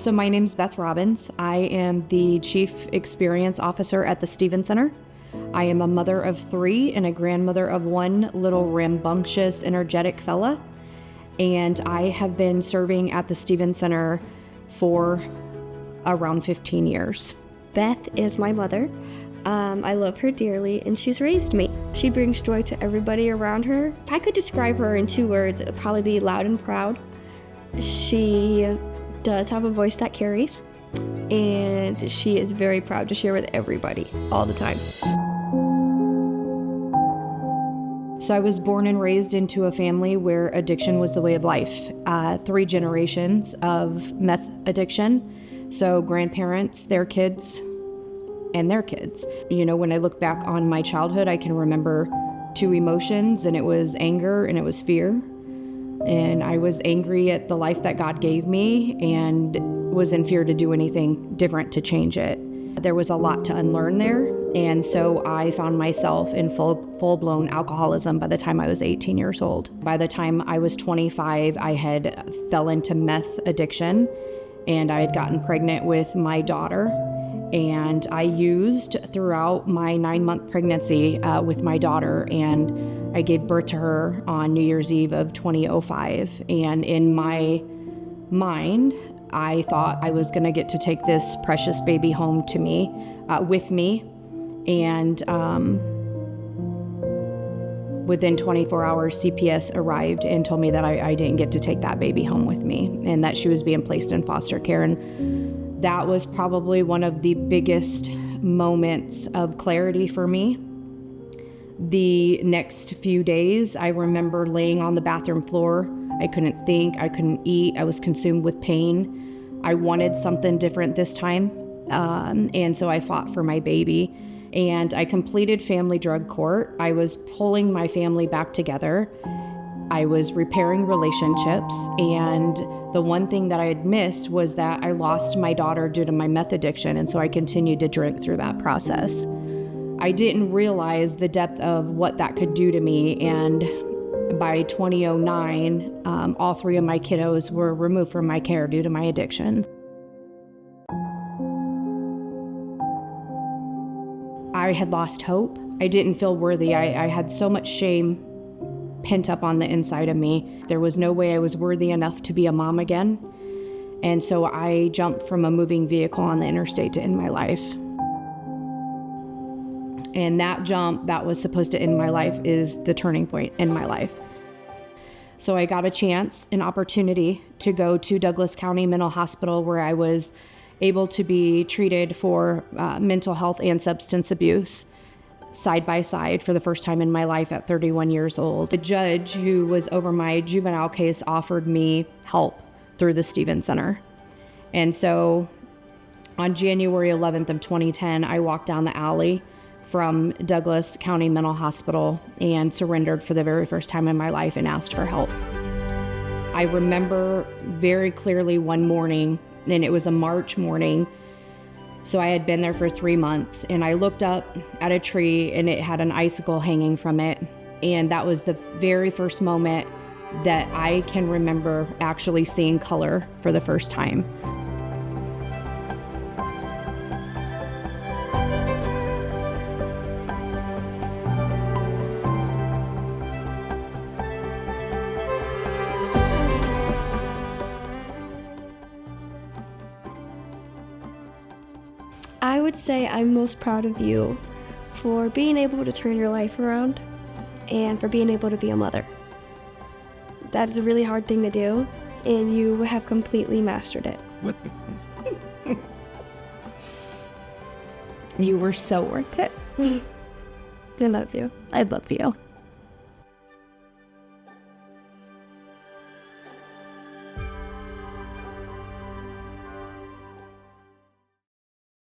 So my name's Beth Robbins. I am the Chief Experience Officer at the Stevens Center. I am a mother of 3 and a grandmother of 1 little rambunctious, energetic fella. And I have been serving at the Stevens Center for around 15 years. Beth is my mother. I love her dearly, and she's raised me. She brings joy to everybody around her. If I could describe her in 2 words, it would probably be loud and proud. She does have a voice that carries, and she is very proud to share with everybody all the time. So I was born and raised into a family where addiction was the way of life. 3 generations of meth addiction. So grandparents, their kids, and their kids. You know, when I look back on my childhood, I can remember 2 emotions, and it was anger and it was fear. And I was angry at the life that God gave me and was in fear to do anything different to change it. There was a lot to unlearn there, and so I found myself in full-blown alcoholism by the time I was 18 years old. By the time I was 25, I had fell into meth addiction, and I had gotten pregnant with my daughter. And I used throughout my 9-month pregnancy with my daughter, and I gave birth to her on New Year's Eve of 2005. And in my mind, I thought I was gonna get to take this precious baby home to me, with me. And within 24 hours, CPS arrived and told me that I didn't get to take that baby home with me, and that she was being placed in foster care. And that was probably one of the biggest moments of clarity for me. The next few days, I remember laying on the bathroom floor. I couldn't think, I couldn't eat, I was consumed with pain. I wanted something different this time, and so I fought for my baby. And I completed family drug court. I was pulling my family back together. I was repairing relationships, and the one thing that I had missed was that I lost my daughter due to my meth addiction, and so I continued to drink through that process. I didn't realize the depth of what that could do to me, and by 2009, all 3 of my kiddos were removed from my care due to my addiction. I had lost hope. I didn't feel worthy. I had so much shame pent up on the inside of me. There was no way I was worthy enough to be a mom again. And so I jumped from a moving vehicle on the interstate to end my life. And that jump that was supposed to end my life is the turning point in my life. So I got a chance, an opportunity to go to Douglas County Mental Hospital, where I was able to be treated for mental health and substance abuse side by side for the first time in my life at 31 years old. The judge who was over my juvenile case offered me help through the Stevens Center. And so on January 11th of 2010, I walked down the alley from Douglas County Mental Hospital and surrendered for the very first time in my life and asked for help. I remember very clearly one morning, and it was a March morning, so I had been there for 3 months, and I looked up at a tree and it had an icicle hanging from it. And that was the very first moment that I can remember actually seeing color for the first time. I would say I'm most proud of you for being able to turn your life around and for being able to be a mother. That is a really hard thing to do, and you have completely mastered it. You were so worth it. I love you. I love you.